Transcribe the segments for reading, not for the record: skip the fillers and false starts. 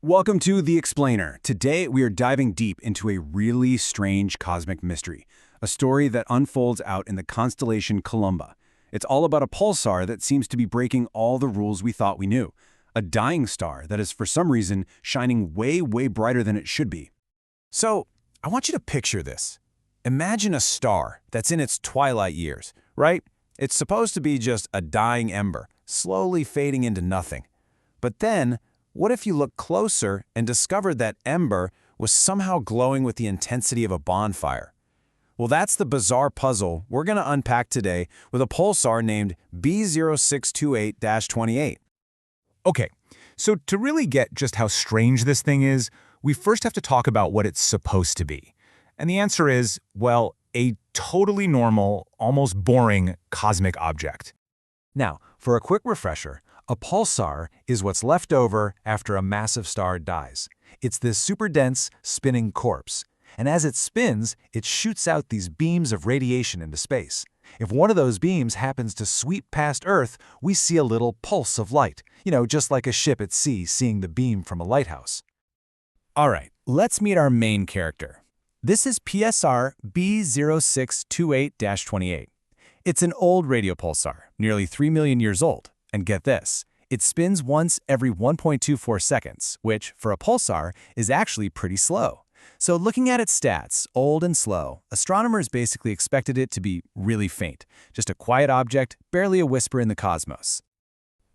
Welcome to The Explainer. Today we are diving deep into a really strange cosmic mystery, a story that unfolds out in the constellation Columba. It's all about a pulsar that seems to be breaking all the rules we thought we knew, a dying star that is for some reason shining way brighter than it should be. So, I want you to picture this. Imagine a star that's in its twilight years, right? It's supposed to be just a dying ember, slowly fading into nothing. But then, what if you look closer and discovered that ember was somehow glowing with the intensity of a bonfire? Well, that's the bizarre puzzle we're going to unpack today with a pulsar named B0628-28. Okay, so to really get just how strange this thing is, we first have to talk about what it's supposed to be. And the answer is, well, a totally normal, almost boring cosmic object. Now, for a quick refresher, a pulsar is what's left over after a massive star dies. It's this super dense, spinning corpse. And as it spins, it shoots out these beams of radiation into space. If one of those beams happens to sweep past Earth, we see a little pulse of light, just like a ship at sea seeing the beam from a lighthouse. All right, let's meet our main character. This is PSR B0628-28. It's an old radio pulsar, nearly 3 million years old. And get this, it spins once every 1.24 seconds, which, for a pulsar, is actually pretty slow. So looking at its stats, old and slow, astronomers basically expected it to be really faint, just a quiet object, barely a whisper in the cosmos.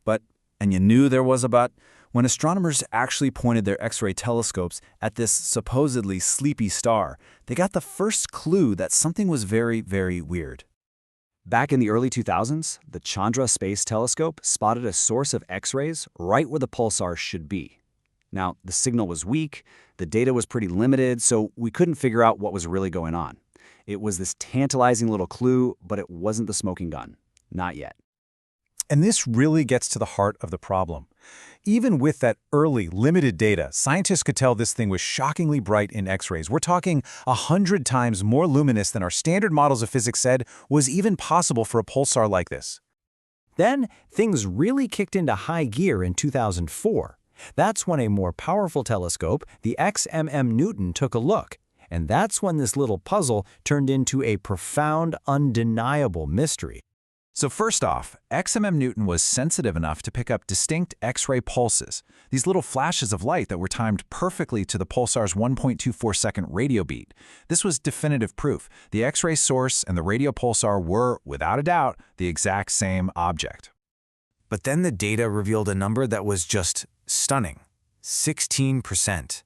And you knew there was a but? When astronomers actually pointed their X-ray telescopes at this supposedly sleepy star, they got the first clue that something was very weird. Back in the early 2000s, the Chandra space telescope spotted a source of X-rays right where the pulsar should be. Now, the signal was weak, the data was pretty limited, so we couldn't figure out what was really going on. It was this tantalizing little clue, but it wasn't the smoking gun. Not yet. And this really gets to the heart of the problem. Even with that early, limited data, scientists could tell this thing was shockingly bright in X-rays. We're talking 100 times more luminous than our standard models of physics said was even possible for a pulsar like this. Then, things really kicked into high gear in 2004. That's when a more powerful telescope, the XMM Newton, took a look. And that's when this little puzzle turned into a profound, undeniable mystery. So first off, XMM Newton was sensitive enough to pick up distinct X-ray pulses, these little flashes of light that were timed perfectly to the pulsar's 1.24-second radio beat. This was definitive proof. The X-ray source and the radio pulsar were, without a doubt, the exact same object. But then the data revealed a number that was just stunning: 16%.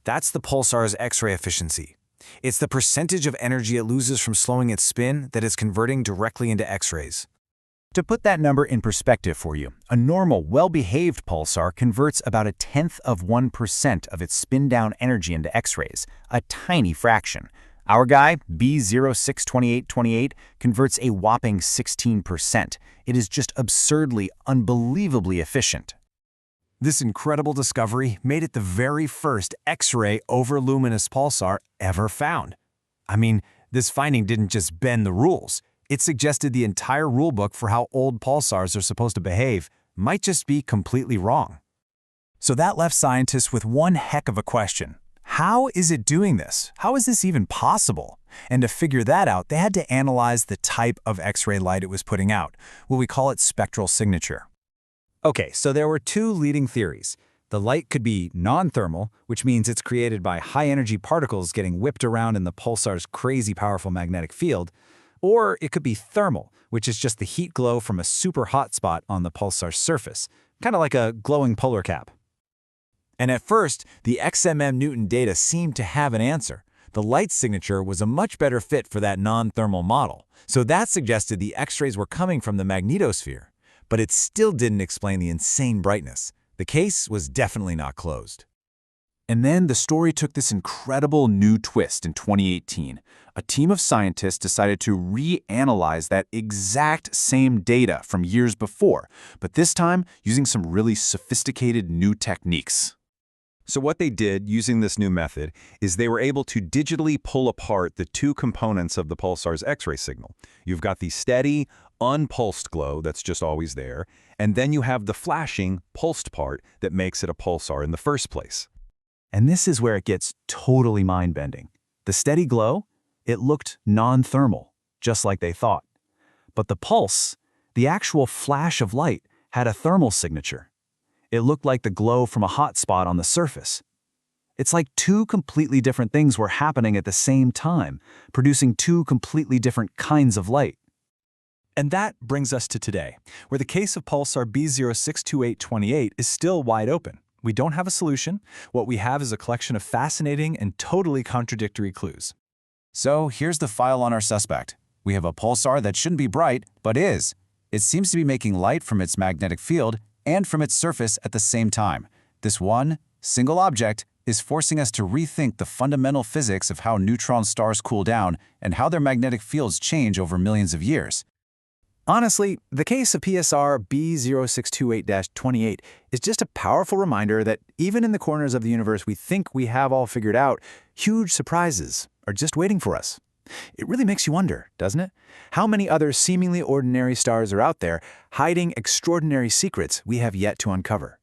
That's the pulsar's X-ray efficiency. It's the percentage of energy it loses from slowing its spin that is converting directly into X-rays. To put that number in perspective for you, a normal, well-behaved pulsar converts about 0.1% of its spin-down energy into X-rays, a tiny fraction. Our guy, B0628-28, converts a whopping 16%. It is just absurdly, unbelievably efficient. This incredible discovery made it the very first X-ray over-luminous pulsar ever found. I mean, this finding didn't just bend the rules. It suggested the entire rulebook for how old pulsars are supposed to behave might just be completely wrong. So that left scientists with one heck of a question. How is it doing this? How is this even possible? And to figure that out, they had to analyze the type of X-ray light it was putting out. Well, we call it spectral signature. Okay, so there were two leading theories. The light could be non-thermal, which means it's created by high-energy particles getting whipped around in the pulsar's crazy powerful magnetic field, or it could be thermal, which is just the heat glow from a super hot spot on the pulsar's surface, kind of like a glowing polar cap. And at first, the XMM Newton data seemed to have an answer. The light signature was a much better fit for that non-thermal model, so that suggested the X-rays were coming from the magnetosphere. But it still didn't explain the insane brightness. The case was definitely not closed. And then the story took this incredible new twist in 2018. A team of scientists decided to reanalyze that exact same data from years before, but this time using some really sophisticated new techniques. So what they did using this new method is they were able to digitally pull apart the two components of the pulsar's X-ray signal. You've got the steady, unpulsed glow that's just always there, and then you have the flashing, pulsed part that makes it a pulsar in the first place. And this is where it gets totally mind-bending. The steady glow, it looked non-thermal, just like they thought. But the pulse, the actual flash of light, had a thermal signature. It looked like the glow from a hot spot on the surface. It's like two completely different things were happening at the same time, producing two completely different kinds of light. And that brings us to today, where the case of Pulsar B0628-28 is still wide open. We don't have a solution. What we have is a collection of fascinating and totally contradictory clues. So here's the file on our suspect. We have a pulsar that shouldn't be bright, but is. It seems to be making light from its magnetic field and from its surface at the same time. This one, single object is forcing us to rethink the fundamental physics of how neutron stars cool down and how their magnetic fields change over millions of years. Honestly, the case of PSR B0628-28 is just a powerful reminder that even in the corners of the universe we think we have all figured out, huge surprises are just waiting for us. It really makes you wonder, doesn't it? How many other seemingly ordinary stars are out there hiding extraordinary secrets we have yet to uncover?